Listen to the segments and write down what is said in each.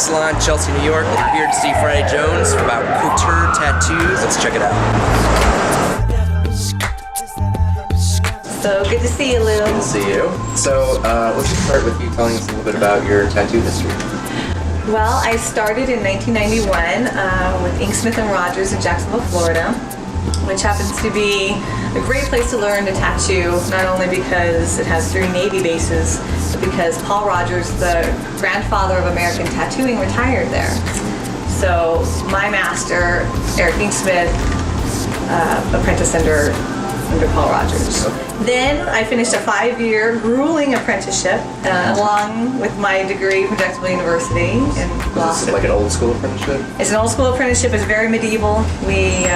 salon, Chelsea, New York. We're here to see Friday Jones about couture tattoos. Let's check it out. So good to see you, Lou. Good to see you. So let's just start with you telling us a little bit about your tattoo history. Well, I started in 1991 with Inksmith & Rogers in Jacksonville, Florida, which happens to be a great place to learn to tattoo, not only because it has 3 Navy bases, but because Paul Rogers, the grandfather of American tattooing, retired there. So my master, Eric Inksmith, apprenticed under Paul Rogers. Then I finished a 5-year grueling apprenticeship along with my degree from Jacksonville University in Boston. Is it like an old school apprenticeship? It's an old school apprenticeship. It's very medieval. We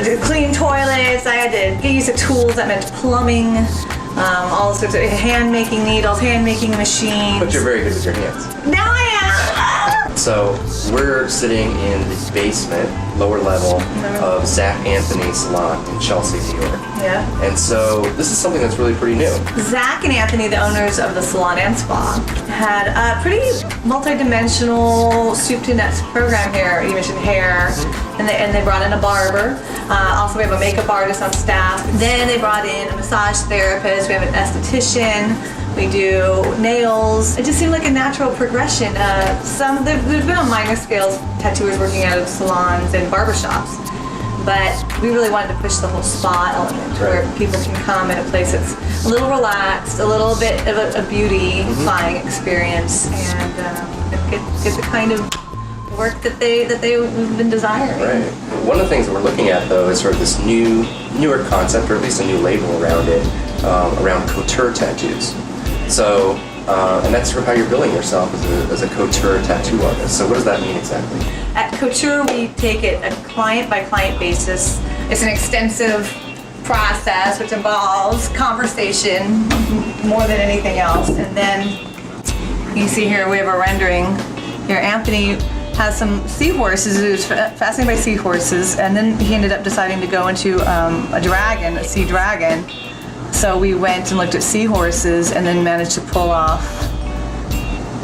did clean toilets. I had to get used to tools that meant plumbing, all sorts of hand-making needles, hand-making machines. But you're very good with your hands. Now I am! So we're sitting in the basement, lower level, of Zach Anthony's salon in Chelsea, New York. Yeah. And so this is something that's really pretty new. Zach and Anthony, the owners of the salon and spa, had a pretty multi-dimensional soup to nuts program here. You mentioned hair, and they brought in a barber. Also, we have a makeup artist on staff. Then they brought in a massage therapist. We have an esthetician. We do nails. It just seemed like a natural progression. There's been on minor scales tattooers working out of salons and barbershops, but we really wanted to push the whole spa element where people can come in a place that's a little relaxed, a little bit of a beautifying experience, and get the kind of work that they've been desiring. Right. One of the things that we're looking at, though, is sort of this newer concept, or at least a new label around it, around couture tattoos. So, and that's sort of how you're billing yourself as a couture tattoo artist. So what does that mean exactly? At Couture, we take it a client-by-client basis. It's an extensive process which involves conversation more than anything else. And then you see here we have a rendering. Here Anthony has some seahorses. He was fascinated by seahorses, and then he ended up deciding to go into a sea dragon. So we went and looked at seahorses and then managed to pull off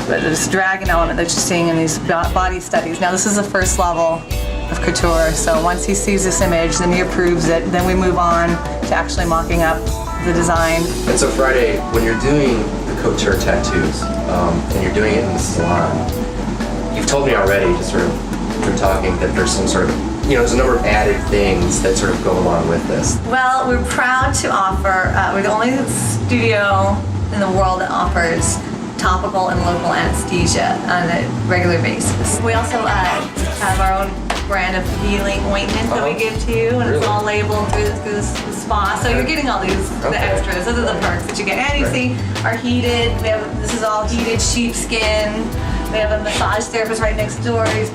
this dragon element that you're seeing in these body studies. Now this is the first level of couture, so once he sees this image, then he approves it, then we move on to actually mocking up the design. And so Friday, when you're doing the couture tattoos, and you're doing it in the salon, you've told me already, just sort of through talking, that there's some sort of, there's a number of added things that sort of go along with this. Well, we're proud to offer, we're the only studio in the world that offers topical and local anesthesia on a regular basis. We also have our own brand of healing ointment that we give to you, and it's all labeled through the spa. So you're getting all these the extras. Those are the perks that you get. And you see our heated. This is all heated sheepskin. We have a massage therapist right next door. He's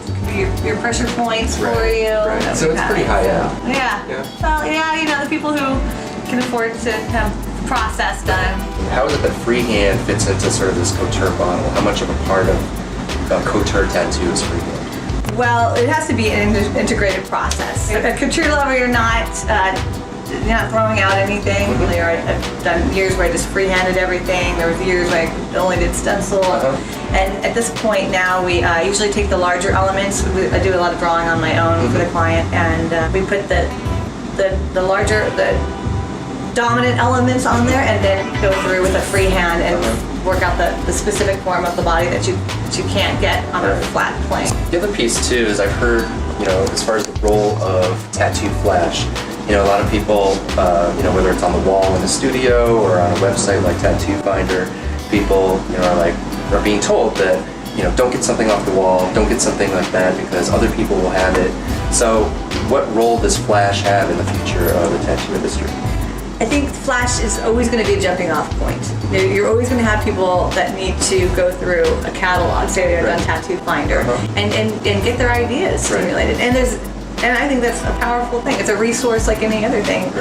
your pressure points for you. Right. So it's pretty high end. Yeah. Well, yeah, the people who can afford to have the process done. How is it that freehand fits into sort of this couture model? How much of a part of couture tattoo is freehand? Well, it has to be an integrated process. At couture level, you're not throwing out anything. I've done years where I just freehanded everything. There was years where I only did stencil. And at this point now, we usually take the larger elements. I do a lot of drawing on my own for the client, and we put the larger, the dominant elements on there, and then go through with a freehand and work out the specific form of the body that you can't get on a flat plane. The other piece too is I've heard, as far as the role of tattoo flash, a lot of people, whether it's on the wall in the studio or on a website like Tattoo Finder, people, are being told that, don't get something off the wall, don't get something like that because other people will have it. So what role does flash have in the future of the tattoo industry? I think flash is always going to be a jumping off point. You're always going to have people that need to go through a catalog, say they're on Tattoo Finder, and get their ideas stimulated. And I think that's a powerful thing. It's a resource like any other thing.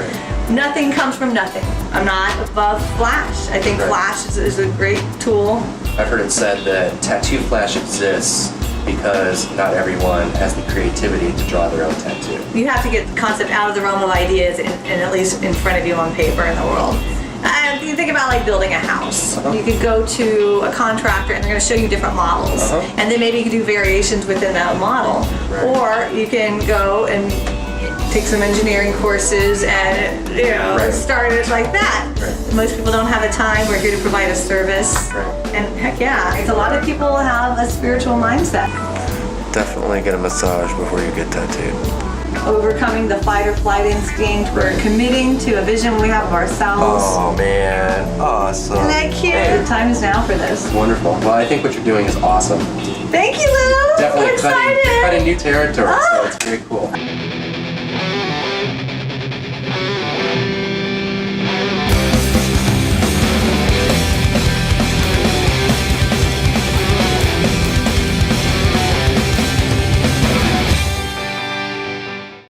Nothing comes from nothing. I'm not above flash. I think flash is a great tool. I've heard it said that tattoo flash exists because not everyone has the creativity to draw their own tattoo. You have to get the concept out of the realm of ideas and at least in front of you on paper in the world. You think about like building a house. Uh-huh. You could go to a contractor and they're going to show you different models, and then maybe you could do variations within that model, Right. or you can go and take some engineering courses and Right. start it like that. Right. Most people don't have the time. We're here to provide a service, Right. and heck yeah, a lot of people have a spiritual mindset. Definitely get a massage before you get tattooed. Overcoming the fight or flight instinct. We're committing to a vision we have of ourselves. Oh man, awesome. Isn't that cute? The time is now for this. Wonderful. Well, I think what you're doing is awesome. Thank you, Lou. Definitely I'm excited. cutting new territory, so it's very cool.